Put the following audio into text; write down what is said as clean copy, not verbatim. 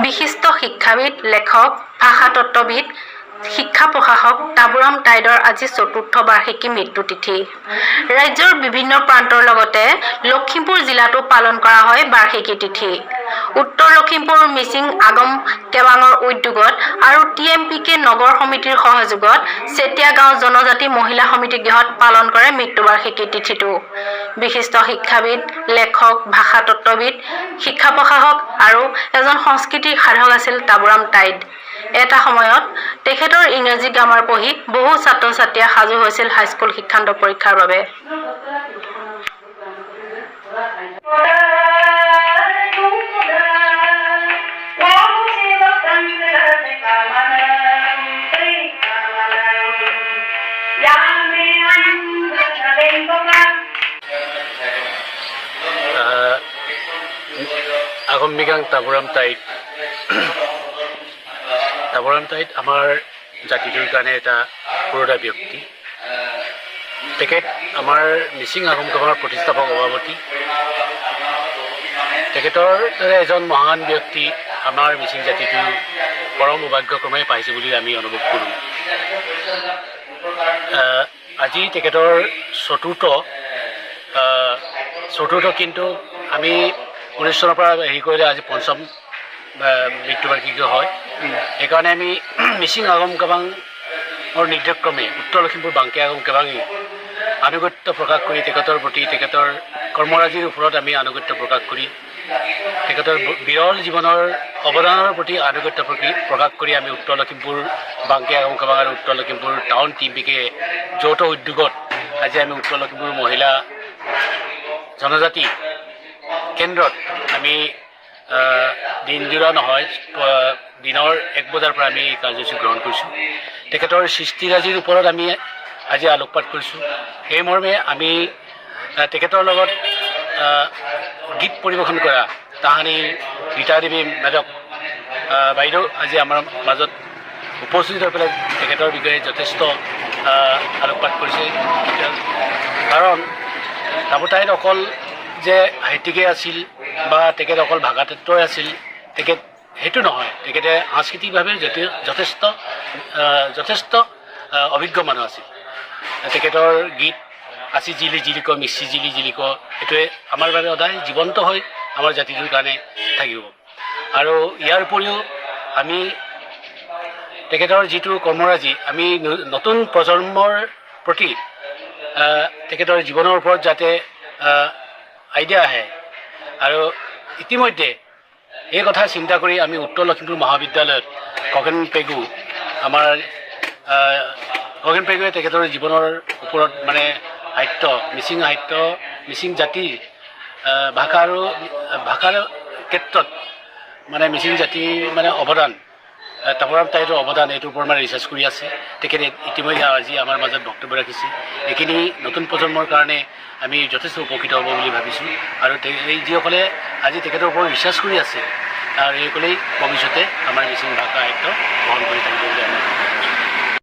বিশিষ্ট শিক্ষাবিদ, লেখক, ভাষাতত্ত্ববিদ, শিক্ষা প্ৰশাসক তাবুৰাম টাইডৰ আজি ৪ৰ্থ বাৰ্ষিকী মৃত্যুতিথি। ৰাজ্যৰ বিভিন্ন প্ৰান্তৰ লগতে লখিমপুৰ জিলাতো পালন কৰা হয় বাৰ্ষিকী তিথি। উত্তৰ লখিমপুৰ মিচিং আগম কেৱাঙৰ উদ্যোগত আৰু TMPK নগৰ সমিতিৰ সহযোগত চেতিয়াগাঁও জনজাতি মহিলা সমিতি গৃহত পালন কৰে মৃত্যুবাৰ্ষিকী তিথিটো। বিশিষ্ট শিক্ষাবিদ, লেখক, ভাষাতত্ত্ববিদ, শিক্ষা প্ৰশাসক আৰু এজন সংস্কৃতিক সাধক আছিল তাবুৰাম টাইড। এটা সময়ত তেখেতৰ ইংৰাজী গ্ৰামাৰ পঢ়ি বহু ছাত্ৰ-ছাত্ৰীয়ে সাজু হৈছিল হাইস্কুল শিক্ষান্ত পৰীক্ষাৰ বাবে। আগম্বিকাং তাবুৰাম টাইড আমাৰ জাতিটোৰ কাৰণে এটা পুৰোধা ব্যক্তি। তেখেত আমাৰ মিচিং আগম কেৱাঙৰ প্ৰতিষ্ঠাপক সভাপতি। তেখেতৰ দৰে এজন মহান ব্যক্তি আমাৰ মিচিং জাতিটো পৰম সৌভাগ্যক্ৰমে পাইছে বুলি আমি অনুভৱ কৰোঁ। আজি তেখেতৰ চতুৰ্থ কিন্তু আমি 19 চনৰ পৰা হেৰি কৰিলে আজি 5ম মৃত্যুবাৰ্ষিকী হয়। সেইকাৰণে আমি মিচিং আগম কেৱাঙৰ নিৰ্দেশক্ৰমে উত্তৰ লখিমপুৰ বাংকে আগম কেৱাঙে আনুগত্য প্ৰকাশ কৰি তেখেতৰ প্ৰতি তেখেতৰ কৰ্মৰাজিৰ ওপৰত আমি আনুগত্য প্ৰকাশ কৰি তেখেতৰ বিৰল জীৱনৰ অৱদানৰ প্ৰতি আনুগত্য প্ৰকাশ কৰি আমি উত্তৰ লখিমপুৰ বাংকে আগম কেৱাঙ আৰু উত্তৰ লখিমপুৰ টাউন TMPK যৌথ উদ্যোগত আজি আমি উত্তৰ লখিমপুৰ মহিলা জনজাতি কেন্দ্ৰত আমি দিনযোৰা নহয় দিনৰ 1 বজাৰ পৰা আমি এই কাৰ্যসূচী গ্ৰহণ কৰিছোঁ। তেখেতৰ সৃষ্টিৰাজিৰ ওপৰত আমি আজি আলোকপাত কৰিছোঁ। সেই মৰ্মে আমি তেখেতৰ লগত গীত পৰিৱেশন কৰা তাহানি ৰীতা দেৱী মেডক বাইদেউ আজি আমাৰ মাজত উপস্থিত হৈ পেলাই তেখেতৰ বিষয়ে যথেষ্ট আলোকপাত কৰিছে। কাৰণ তাবু টাইড অকল যে সাহিত্যিকে আছিল বা তেখেত অকল ভাষাতত্ত্বই আছিল, তেখেত সেইটো নহয়। তেখেতে সাংস্কৃতিকভাৱে যথেষ্ট অভিজ্ঞ মানুহ আছিল। তেখেতৰ গীত আছি জিলি জিলিক মিচি জিলি জিলিক এইটোৱে আমাৰ বাবে সদায় জীৱন্ত হৈ আমাৰ জাতিটোৰ কাৰণে থাকিব। আৰু ইয়াৰ উপৰিও আমি তেখেতৰ যিটো কৰ্মৰাজি আমি নতুন প্ৰজন্মৰ প্ৰতি তেখেতৰ জীৱনৰ ওপৰত যাতে আইডিয়া আহে। আৰু ইতিমধ্যে এই কথা চিন্তা কৰি আমি উত্তৰ লখিমপুৰ মহাবিদ্যালয়ত খগেন পেগুৱে তেখেতৰ জীৱনৰ ওপৰত মানে সাহিত্য মিচিং জাতিৰ ভাষাৰ ক্ষেত্ৰত মানে মিচিং জাতিৰ মানে অৱদান, তাবুৰাম টাইডৰ অৱদান এইটোৰ ওপৰত মানে ৰিচাৰ্চ কৰি আছে। তেখেতে ইতিমধ্যে আজি আমাৰ মাজত বক্তব্য ৰাখিছে। এইখিনি নতুন প্ৰজন্মৰ কাৰণে আমি যথেষ্ট উপকৃত হ'ব বুলি ভাবিছোঁ। আৰু এই যিসকলে আজি তেখেতৰ ওপৰত ৰিচাৰ্চ কৰি আছে আৰু এইসকলেই ভৱিষ্যতে আমাৰ মিচিং ভাষা সাহিত্য গ্ৰহণ কৰি থাকিব বুলি আমি